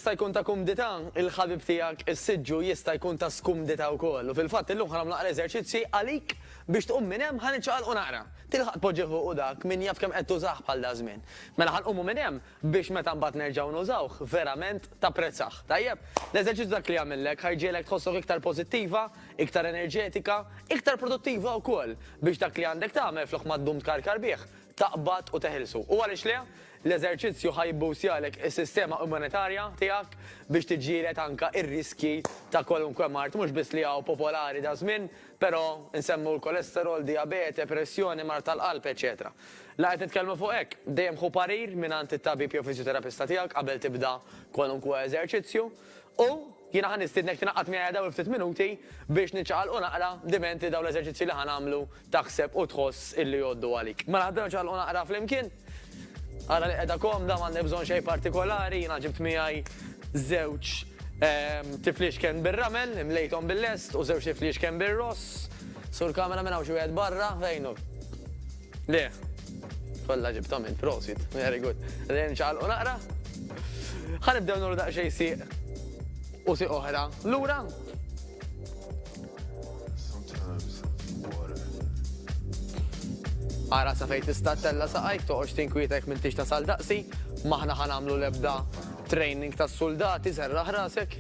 jista' jkun ta' kumdità, il-ħabib tiegħek is-siġġu jista' jkun ta' skumdità wkoll. U fil-fatt illum ħanamlu naqra eżerċizzji għalik biex tqum minn hemm ħaniċċaqalqu naqra. Tilħaq tpoġġi fuq dak min jaf kemm qed tużah bħal da żmien. Mela ħanqumu minn hemm biex meta mbagħad nerġgħu nużawh verament tapprezzah. Tajjeb, l-eżerċizzju dak li jagħmilek ħajġielek tħossok iktar pożittiva, iktar enerġetika, iktar produttiva wkoll biex dak li għandek tagħmel flok ma ddum tkarkar bih taqbad u teħilsu. U għaliex le? L-eżerċizzju ħajbusjalek is-sistema immunitarja tiegħek biex tiġġieled anke ir-riski ta' kwalunkwe mart, mhux biss li hawn popolari ta' żmien, però nsemmu l-kolesterol, diabete, pressjoni, mart tal-qalb, eċetera. La qed nitkellmu fuq hekk, dejjem ħu parir mingħand it-tabib jew fiżjoterapista tiegħek qabel tibda kwalunkwe eżerċizzju u jiena ħan nistidnek tinaqqat miegħi dawn ftit minuti biex niċċaqalqu naqra dimenti dawn l-eżerċizzji li ħanamlu taħseb u tħoss illi jgħoddu għalik. Mela ħaddew niċċaqalqu naqra flimkien. Għara li qiegħda komda m'għandi bżonn xejn partikolari, jiena ġibt miegħi żewġ tiflixken bir-ramel, imlejthom bil-lest u żewġ tiflixken bir-ross. Sur kamera minn hawn xi wieħed barra, fejnu? Le. Kollha ġibthom int, prosit. Very good. Qegħdin niċċaqalqu naqra. Ħanibdew nagħmlu daqsxejn sieq u sieq oħra. Lura. Għara sa fejn tista' tella saqajk, toqgħodx tinkwitek minn tixta sal daqsi, maħna ħanamlu l-ebda training tas-soldati serraħ rasek.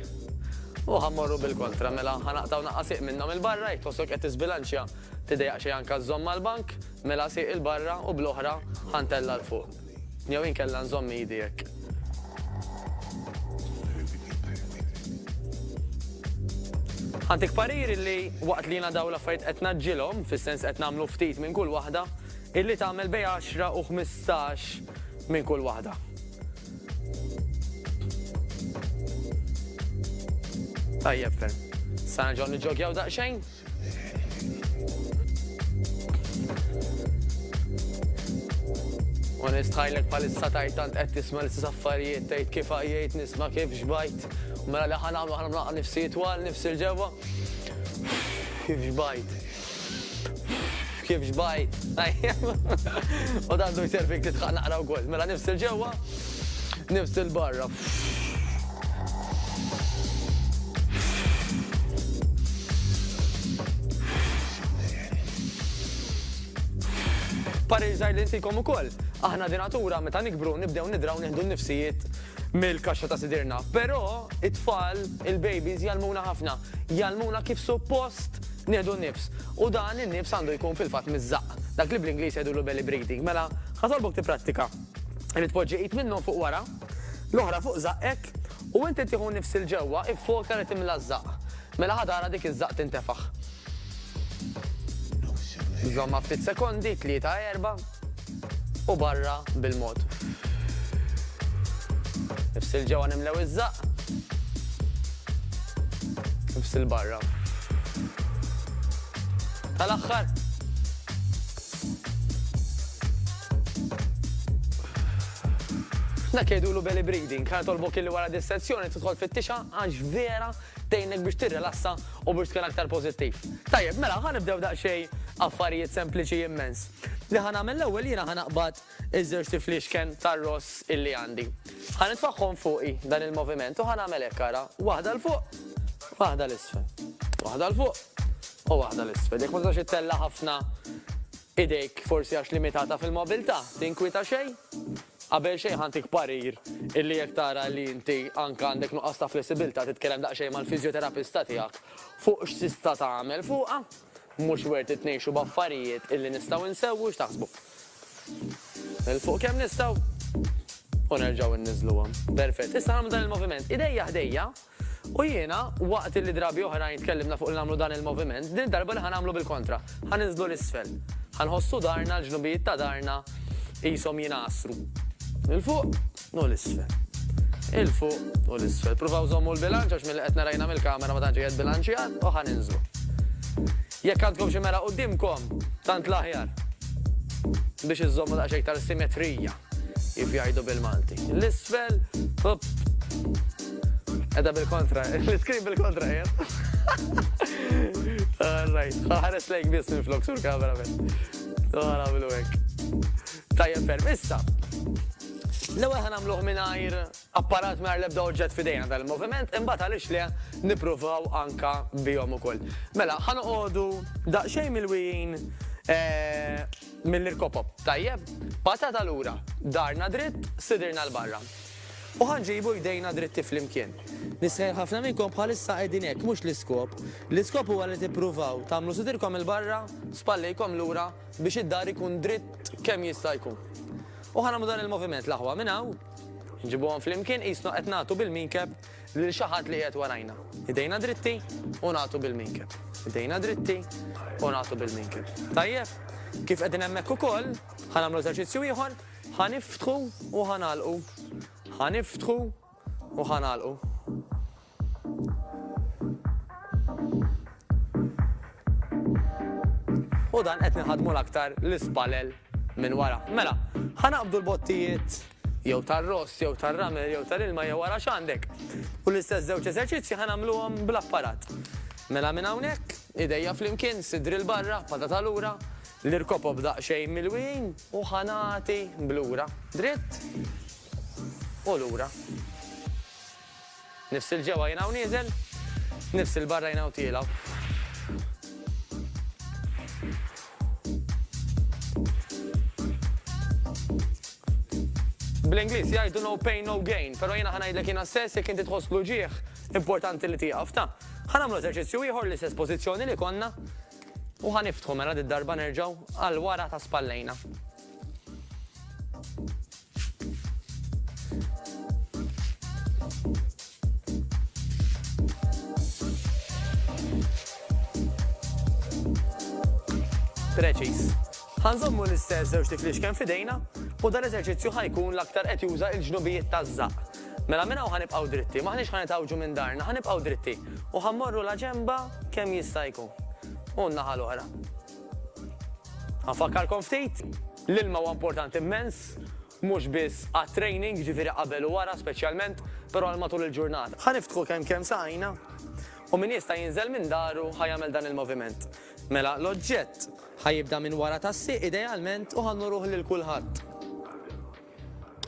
U ħammorru bil-kontra, mela ħanaqtaw naqqasiq minnhom il-barra, jekk tħossok qed tisbilanċja tidejjaq xejn anke żomm mal-bank, mela siq il-barra u bl-oħra ħantella l fuq. Jew inkella nżomm idi hekk. Ħantik parir li waqt li jiena dawn l-affarijiet qed naġġilhom, fis-sens qed nagħmlu ftit minn kull waħda, illi tagħmel bej 10 u 15 minn kull waħda. Tajjeb ferm. Sa nerġgħu niġġogjaw daqsxejn? U nistħajlek bħalissa tajt tant qed tisma' l-istess affarijiet tgħid kif għajjejt nisma' kif xbajt. U mela li ħanagħmlu naqqa nifsi twal, nifsi l-ġewwa. Kif xbajt. Kif xbajt. U dan du jservik titħaq naqra wkoll. Mela nifsi l-ġewwa, nifsi l-barra. Parir żgħir li intikom ukoll. Aħna di natura meta nikbru nibdew nidraw nieħdu n-nifsijiet mill-kaxxa ta' sidirna. Però it-tfal, il-babies jalmuna ħafna. Jalmuna kif suppost nieħdu n-nifs. U dan in-nifs għandu jkun fil-fatt miż-żaq. Dak li bl-Ingliż jgħidu belly breathing. Mela ħatolbok tipprattika. Irid tpoġġi id minnhom fuq wara, l-oħra fuq żaqek u inti tieħu nnifs il ġewwa iffoka li timla ż-żaq. Mela ħadara dik iż-żaq tintefaħ. Żomma ftit sekondi, 3-4 u barra bil-mod. Nifsil ġewwa nimlew iż-żaq. Nifsil barra. Tal-aħħar. Dak jgħidulu belly breathing, ħana tolbok illi wara dis-sezzjoni tidħol fit-tixa għax vera tgħinek biex tirrelassa u biex tkun aktar pożittiv. Tajjeb, mela ħanibdew daqsxejn affarijiet sempliċi immens. Li ħanagħmel l-ewwel jiena ħanaqbad iż-żewġ tiflixken tar-ross illi għandi. Ħanitfaħħom fuqi dan il-moviment u ħanagħmel hekk ara, waħda l fuq, waħda l-isfel. Waħda l fuq u waħda l-isfel. Jekk ma tistax ittella ħafna idejk forsi għax limitata fil-mobilità, tinkwita xejn? Qabel xejn ħantik parir illi jekk tara li inti anke għandek nuqqas ta' flessibilità titkellem daqsxejn mal-fiżjoterapista tiegħek fuq x'tista' tagħmel fuqha, mhux wert titnejxu b'affarijiet illi nistgħu nsewwu x'taħsbu. Il-fuq kemm nistgħu u nerġgħu inniżluhom. Perfett. Issa nagħmlu dan il-moviment idejja ħdejja u jiena waqt illi drabi oħrajn tkellimna fuq li nagħmlu dan il-moviment, din darba li ħanagħmlu bil-kontra. Ħaniżlu l-isfel. Ħanħossu darna l-ġnubijiet ta' darna qishom jinasru. Il-fuq u l-isfel. Il-fuq u l-isfel. Pruvaw żommu l-bilanċ għax mill qed narajna mill-kamera ma tantx qiegħed bilanċjat u ħaninżlu. Jekk għandkom xi mera qudiemkom, tant l-aħjar biex iżommu daqsxejn tal-simetrija kif jgħidu bil-Malti. L-isfel, hop. Edha bil-kontra, l-iskrin bil-kontra jgħid. Right, ħares lejk biss minn flok sur kamera ben. Għara bilu hekk. Tajjeb ferm, issa. L-ewwel ħanamluh mingħajr apparat mingħajr l-ebda oġġett f'idejna tal-moviment, imbagħad għaliex le nippruvaw anka bihom ukoll. Mela, ħanoqogħdu daqsxejn mill-wijin mill-irkopop. Tajjeb, patata lura, darna dritt, sidirna l-barra. U ħanġibu jdejna dritti fl-imkien. Nisħej ħafna minnkom bħalissa qegħdin hekk mhux l-iskop. L-iskop huwa li tippruvaw tagħmlu sidirkom il-barra, spallejkom lura biex id-dar ikun dritt kemm jista' jkun. U ħanagħmlu dan il-moviment l-aħwa minn hawn, nġibuhom fl-imkien qisnu qed nagħtu bil-minkeb lil xi ħadd li qiegħed warajna. Idejna dritti u nagħtu bil-minkeb. Idejna dritti u nagħtu bil-minkeb. Tajjeb, kif qegħdin hemmhekk ukoll, ħanagħmlu eżerċizzju ieħor, ħaniftħu u ħanagħlqu. Ħaniftħu u ħanagħlqu. U dan qed niħadmu l-aktar l-ispalel minn wara. Mela, ħanaqbdu l-bottijiet jew tar-ross, jew tar-ramel, jew tal-ilma, jew wara x'għandek. U l-istess żewġ eżerċizzji ħanagħmluhom bl-apparat. Mela minn hawnhekk, idejja flimkien, sidri l-barra, patata lura, l-irkopop daqsxejn mill-wien u ħanati blura. Dritt u lura. Nifs il-ġewwa jingħu nieżel, nifs il-barra jingħu tielaw. Bl-Ingliż jgħidu no pain, no gain, però jiena ħanajdlek jiena stess jekk inti tħosslu ġieħ, importanti li tieqaf ta'. Ħanagħmlu eżerċizzju ieħor l-istess pożizzjoni li konna u ħaniftħu mela d-darba nerġgħu għal wara ta' spallejna. Preċiż. Ħanżommu l-istess żewġ tiflix kemm f'idejna u dan eżerċizzju ħajkun l-aktar qed juża l-ġnubijiet taż-żaq. Mela minn hawn ħanibqgħu dritti, maħniex ħanitgħawġu minn darna, ħanibqgħu dritti u ħammorru l-ġemba kemm jista' jkun. U n-naħa l-oħra. Ħanfakkarkom ftit, l-ilma huwa importanti immens, mhux biss għat-training, ġifieri qabel u wara speċjalment, però għal matul il-ġurnata. Ħaniftħu kemm saqajna u min jista' jinżel minn daru ħajjagħmel dan il-moviment. Mela l-oġġett ħajibda minn wara tas-siq idealment u ħannuruh lil kulħadd.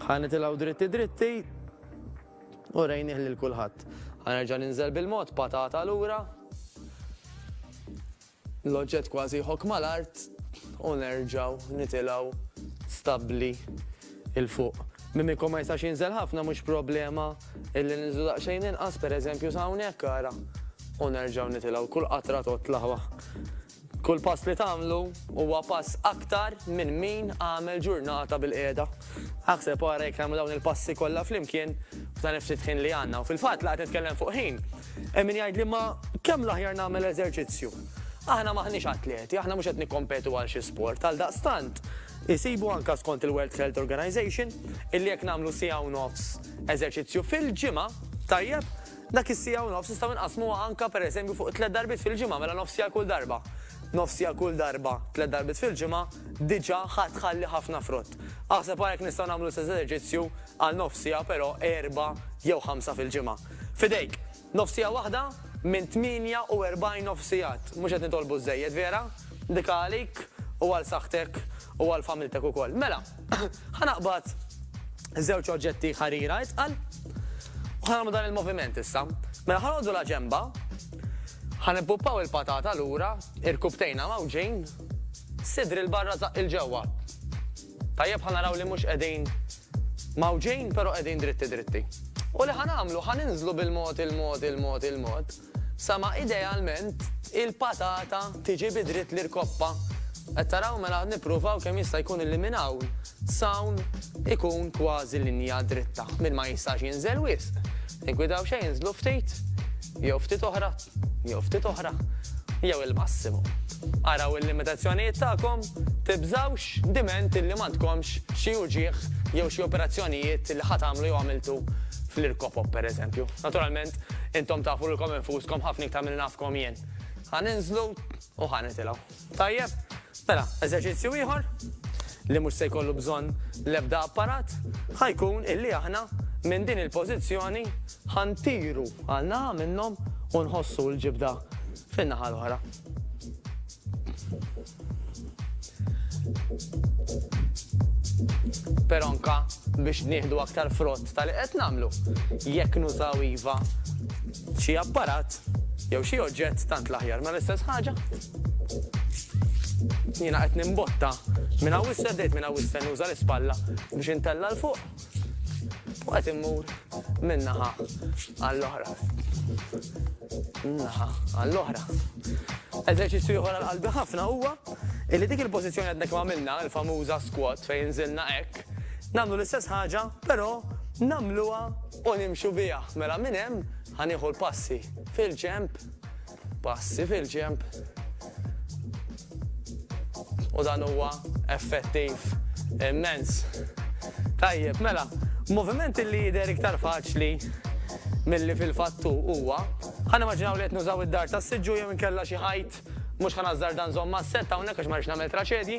Ħanitilgħu dritti u rejnih lil kulħadd. Ħanerġa' ninżel bil-mod patata lura. L-oġġett kważi jħokk mal-art u nerġgħu nitilgħu stabbli il fuq. Min minnkom ma jistax jinżel ħafna mhux problema illi ninżlu daqsxejn inqas pereżempju sa hawnhekk ara. U nerġgħu nitilgħu kull qatra tot laħwa. Kull pass li tagħmlu huwa pass aktar minn min għamel ġurnata bil-qiegħda. Aħseb wara jekk nagħmlu dawn il-passi kollha flimkien f'dan ftit ħin li għandna. U fil-fatt li qed nitkellem fuq ħin, hemm min jgħid li ma kemm l-aħjar nagħmel eżerċizzju. Aħna maħniex atleti, aħna mhux qed nikkompetu għal xi sport, għaldaqstant isibu anke skont il-World Health Organization illi jekk nagħmlu siegħa u nofs eżerċizzju fil-ġimgħa, tajjeb, dak is-siegħa u nofs nistgħu nqasmuha anke pereżempju fuq 3 darbiet fil-ġimgħa mela nofsija kull darba. Nofsija kull darba, 3 darbiet fil-ġimgħa, diġà ħadħalli ħafna frott. Aħseb għalhekk nistgħu nagħmlu eżerċizzju għal nofsija però 4 jew 5 fil-ġimgħa. Fidejk, nofsija waħda minn 48 nofsijat. Mhux qed nitolbu żejjed vera, dik għalik u għal saħħtek u għal familtek ukoll. Mela, ħanaqbad żewġ oġġetti ħarira itqal u ħanagħmlu dan il-moviment issa. Mela ħanoqgħdu la ġemba, ħanippuppaw il-patata lura, irkubtejna mawġin, sidri l-barra zaq il-ġewwa. Tajjeb ħanaraw li mhux qegħdin mawġin, però qegħdin dritti. U li ħanamlu ħaninżlu bil-mod, sama idealment il-patata tiġi bidritt l-irkoppa. Qed taraw mela nippruvaw kemm jista' jkun illiminaw sawn ikun kważi linja dritta minn ma jistax jinżel wisq. Inkwidaw xejn jinżlu ftit, jew ftit oħra, jew il-massimu. Araw il-limitazzjonijiet tagħkom, tibżawx diment illi m'għandkomx xi uġigħ jew xi operazzjonijiet li ħatamlu jew għamiltu fl-irkopop pereżempju. Naturalment, intom tafu lilkom infuskom ħafna iktar milli nafkom jien. Ħaninżlu u ħanitilgħu. Tajjeb, mela, eżerċizzju ieħor li mhux se jkollu bżonn l-ebda apparat, ħajkun illi aħna minn din il-pożizzjoni ħantiru għal naħa minnhom u nħossu l-ġibda fin-naħa l-oħra. Però anka biex nieħdu aktar frott tal qed nagħmlu. Jekk nużaw iva xi apparat jew xi oġġett tant l-aħjar ma l-istess ħaġa. Jiena qed nimbotta minn hawn dejt minn hawn nuża l-ispalla biex intella l fuq. U qed immur min-naħa għall-oħra. Naħa għall-oħra. Eżerċizzju ieħor għall-qalbi ħafna huwa illi dik il-pożizzjoni għadnek ma għamilna, il-famuża squat fejn nżilna hekk, nagħmlu l-istess ħaġa, però nagħmluha u nimxu biha. Mela minn hemm ħanieħu l-passi fil-ġemp, passi fil-ġemp. U dan huwa effettiv immens. Tajjeb, mela, moviment li jidher iktar faċli milli fil-fattu huwa, ħanimaġinaw li qed nużaw id-dar tas-siġġu jew inkella xi ħajt, mhux ħanażżar dan żomm mas-setta hawnhekk għax ma rridx nagħmel traċedji,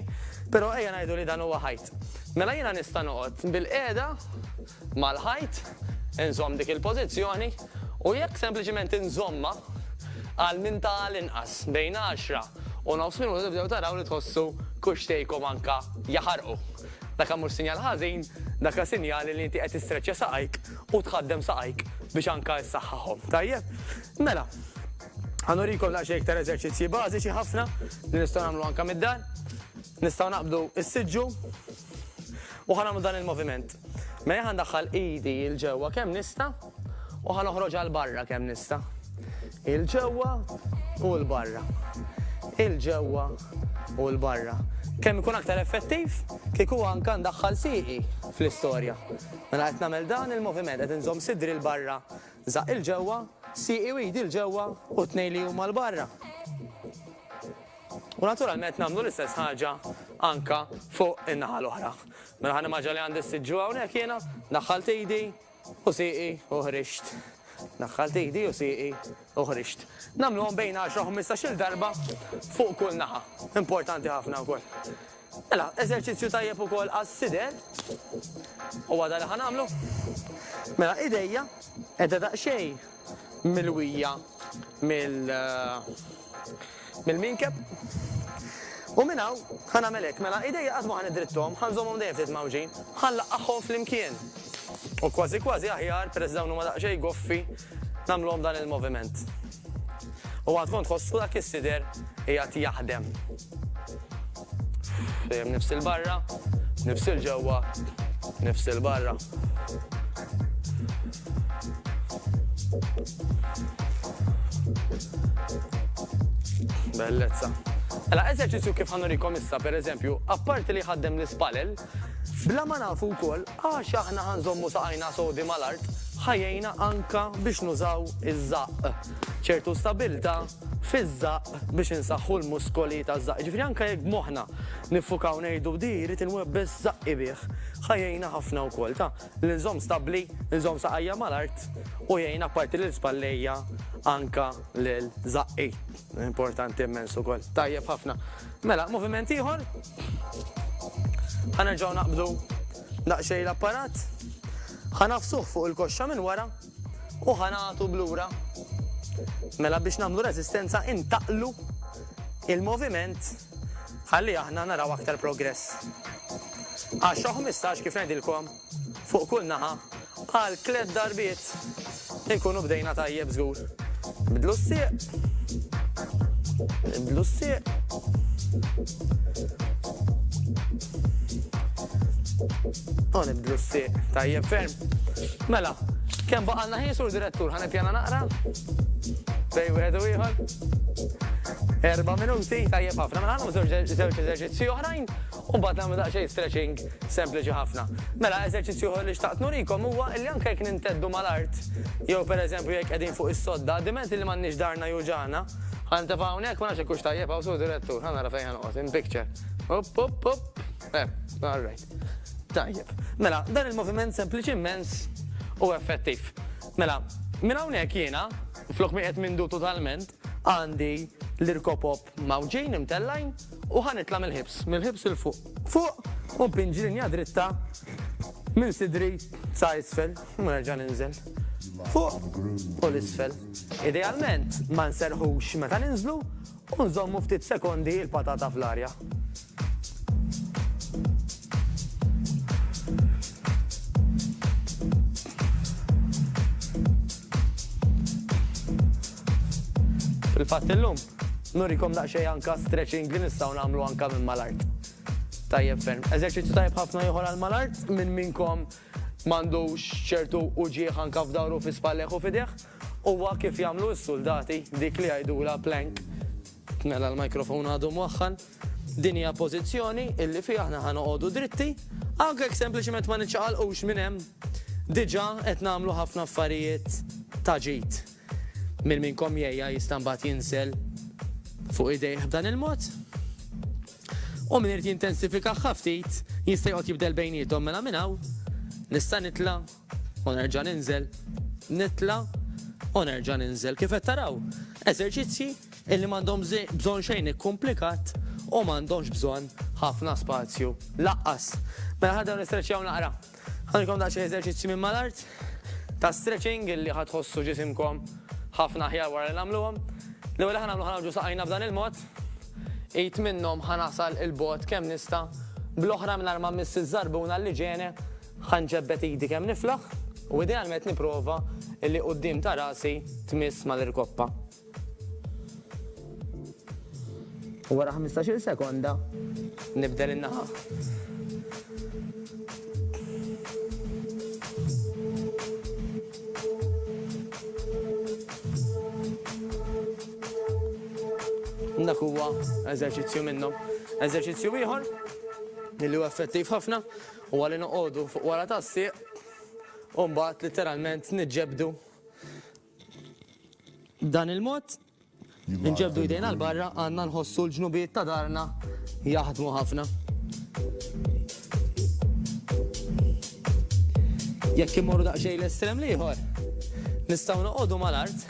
però ejja ngħidu li dan huwa ħajt. Mela jiena nista' noqgħod bil-qiegħda mal-ħajt, inżomm dik il-pożizzjoni u jekk sempliċiment inżomma għal minn tal-inqas bejn 10 u nofs minuta tibdew taraw li tħossu kuxtejkom anka jaħarqu. Dak mhux sinjal ħażin, dak sinjali li inti qed tistreċċja saqajk u tħaddem saqajk biex anka issaħħaħhom. Tajjeb? Mela, ħanurikom daqsxejn iktar eżerċizzji bażiċi ħafna li nistgħu nagħmlu anke mid-dar. Nistgħu naqbdu s-siġġu u ħanagħmlu dan il-moviment. Mela ħandaħħal idi il-ġewwa kemm nista' u ħanoħroġ għal barra kemm nista'. Il-ġewwa u l-barra. Il-ġewwa u l-barra. Kemm ikun aktar effettiv, kieku anke ndaħħal sieqi fl-istorja. Mela qed nagħmel dan il-moviment qed inżomm sidri l-barra, żaq il-ġewwa, sieqi u idi l-ġewwa u tnejn li huma l-barra. U naturalment nagħmlu l-istess ħaġa anke fuq in-naħa l-oħra. Mela ħanimaġa li għandi s-siġġu hawnhekk jiena, daħħalt idi u sieqi u ħrixt. Daħħalt idi u sieqi u ħrixt. Nagħmluhom bejn 10 u 15-il darba fuq kull naħa. Importanti ħafna wkoll. Mela, eżerċizzju tajjeb ukoll għas-sider. Huwa dan li ħanagħmlu. Mela idejja qiegħda daqsxejn milwija mill-minkeb. U minn hawn ħanagħmel hekk. Mela idejja qatt ma ħanidritthom, ħanżommhom dejjem ftit mawġin, ħanlaqqaħħom flimkien. U kważi kważi aħjar peress dawn huma daqsxejn goffi nagħmluhom dan il-moviment. U għad kont tħossu dak is-sider qiegħed jaħdem. Dejjem nifsil barra, nifsil ġewwa, nifsil barra. Bellezza. Mela eżerċizzju kif ħanurikom issa pereżempju, apparti li ħaddem l-ispalel, bla ma nafu wkoll għax aħna ħanżommu saqajna sodi mal-art, ħajjejna anka biex nużaw iż-żaq. ċertu stabilta fiż-żaq biex insaħħu l-muskoli taż-żaq. Ġifieri anke jekk moħħna niffukaw ngħidu di jrid inwebbes żaqq bih. Ħajjejna ħafna wkoll ta' li nżomm stabbli, nżomm saqajja mal-art u jgħinna apparti l-ispallejja anka lil żaqqi. Importanti immens ukoll. Tajjeb ħafna. Mela, moviment ieħor. Ħanerġgħu naqbdu daqsxejn l-apparat. Ħanafsuh fuq il-koxxa minn wara u ħanagħtu blura. Mela biex nagħmlu reżistenza intaqlu il-moviment ħalli aħna naraw aktar progress. 10 15 kif ngħidilkom fuq kull naħa għal 3 darbiet inkunu bdejna tajjeb żgur. Nibdlu s-sieq. Nibdlu s-sieq. U nibdlu s-sieq. Tajjeb ferm. Mela, kemm baqalna ħin sur direttur ħanippjana naqra? Bej wieħed u ieħor. 4 minuti, tajjeb ħafna. Mela ħanhom żewġ eżerċizzji oħrajn u mbagħad nagħmlu daqsxejn stretching sempliċi ħafna. Mela eżerċizzju ieħor li xtaqt nurikom huwa li anke jekk ninteddu mal-art jew pereżempju jekk qegħdin fuq is-sodda, diment li m'għandniex darna juġana, ħantefa' hawnhekk ma nafx hekk hux tajjeb hawn sur direttur, ħanara fejn ħanoqgħod, in picture. Upp, upp, upp. All right. Tajjeb. Mela, dan il-moviment sempliċi immens u effettiv. Mela, minn hawnhekk jiena, flok mi qed mindu totalment, għandi l-irkopop mawġin imtellajn u ħanitla mill-ħibs il-fuq. Fuq u pinġi linja dritta minn sidri sa' isfel, u nerġa' ninżel. Fuq u l-isfel. Idealment ma nserħux meta ninżlu u nżommu ftit sekondi il-patata fl-arja. Fil-fatt illum, nurikom daqsxejn anka stretching li nistgħu nagħmlu anka minn mal-art. Tajjeb ferm. Eżerċizzju tajjeb ħafna ieħor għal mal-art minn minnkom m'għandux ċertu uġieħ anka f'dawru fi spalleħ u f'idejh, huwa kif jagħmlu s-soldati dik li jgħidula plank. Mela l-mikrofon għadu mwaħħan. Din hija pożizzjoni illi fiha aħna ħanoqogħdu dritti, anke jekk sempliċiment ma niċċaqalqux minn hemm, diġà qed nagħmlu ħafna affarijiet ta' ġid. Minn minnkom jgħajja jista' mbagħad jinsel fuq idejh b'dan il-mod. U min irid jintensifika ftit jista' jqgħod jibdel bejniethom mela minn hawn. Nista' nitla' u nerġa' ninżel, nitla' u nerġa' ninżel. Kif qed taraw? Eżerċizzji illi m'għandhom bżonn xejn ikkomplikat u m'għandhomx bżonn ħafna spazju laqqas. Mela ħaddew nistreċjaw naqra. Ħanilkom daqsxejn eżerċizzji minn mal-art ta' stretching illi ħadħossu ġisimkom ħafna aħjar wara li nagħmluhom. L-ewwel ħanagħmlu ħanaġġu saqajna b'dan il-mod. 8 minnhom ħanasal il-bot kemm nista' bl-oħra mingħajr ma miss iż-żarbuna l-liġene ħanġebbet idi kemm niflaħ u idealment nipprova illi quddiem ta' rasi tmiss mal-irkoppa. U wara 15-il sekonda nibdel in-naħa. Dak huwa eżerċizzju minnhom. Eżerċizzju ieħor li huwa effettiv ħafna huwa li noqogħdu fuq wara tas-sieq u mbagħad litteralment niġġebdu b'dan il-mod. Nġebdu jdejna l-barra għandna nħossu l-ġnubiet ta' darna jaħdmu ħafna. Jekk imorru daqsxejn l-estrem ieħor, nistgħu noqogħdu mal-art,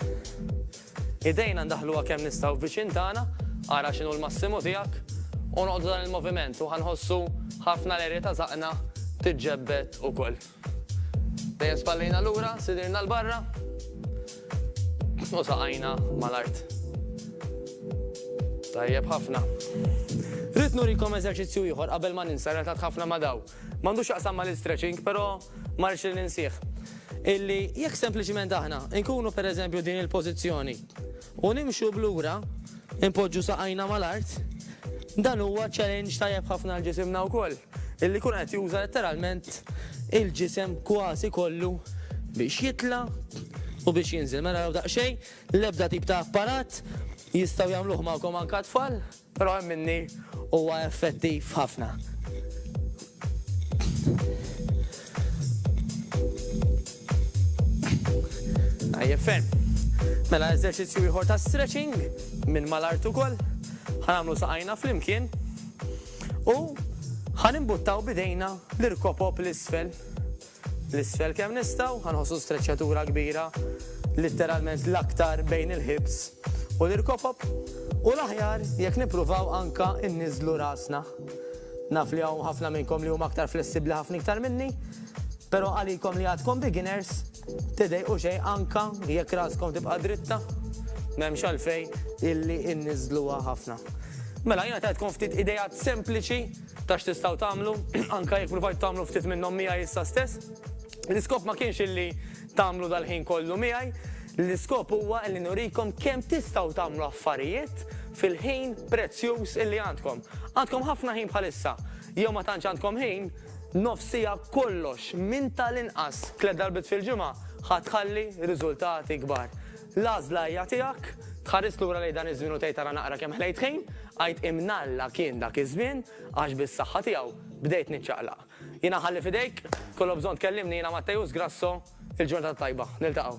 idejna ndaħluha kemm nistgħu viċin tagħna, ara x'inhu l-massimu tiegħek, u noqogħdu dan il-moviment u ħanħossu ħafna l-erja ta' żaqna tiġġebbed ukoll. Dejjem spallejna lura, sidirna l-barra u saqajna mal-art. Tajjeb ħafna. Rrid nurikom eżerċizzju ieħor qabel ma ninsa relatat ħafna ma' daw. M'għandux jaqsam mal-stretching, però ma rridx li ninsih. Illi jekk sempliċiment aħna nkunu pereżempju din il-pożizzjoni u nimxu blura, impoġġu saqajna mal-art, dan huwa challenge tajjeb ħafna l-ġisimna wkoll. Illi kun qed juża letteralment il-ġisem kważi kollu biex jitla' u biex jinżel. Mela daqsxejn l-ebda tip ta' apparat jistgħu jagħmluh magħkom anke tfal, però hemm minni huwa effettiv ħafna. Tajjeb ferm. Mela eżerċizzju ieħor ta' stretching minn mal-art ukoll. Ħanagħmlu saqajna flimkien u ħanimbuttaw bidejna l-irkopop l-isfel. L-isfel kemm nistgħu, ħanħossu streċċjatura kbira, litteralment l-aktar bejn il-ħibs u l-irkopop u l-aħjar jekk nippruvaw anka inniżlu rasna. Naf li hawn ħafna minnkom li huma aktar flessibbli ħafna iktar minni, però għalikom li għadkom beginners tidejqu xejn anka jekk raskom tibqa' dritta, m'hemmx għalfejn illi inniżluha ħafna. Mela jiena tgħidkom ftit idejat sempliċi ta' x'tistgħu tagħmlu, anke jekk pruvajt tagħmlu ftit minnhom miegħi issa stess. L-iskop ma kienx illi tagħmlu dal-ħin kollu miegħi, l-iskop huwa illi nurikom kemm tistgħu tagħmlu affarijiet fil-ħin prezzjuż illi għandkom. Għandkom ħafna ħin bħalissa, jew ma tantx għandkom ħin, nofsija kollox minn tal-inqas 3 darbit fil-ġimgħa ħatħalli riżultati kbar. L-għażla hija tiegħek, tħares lura lejn dan iż-żmien u tgħid tara naqra kemm ħlejt ħin, għid imnalla kien dak iż-żmien għax bis-saħħa tiegħu bdejt niċċaqlaq. Jiena ħalli f'idejk, kollu bżonn tkellimni jiena Mattejus Grasso, il-ġurnata tajba. Niltaqgħu.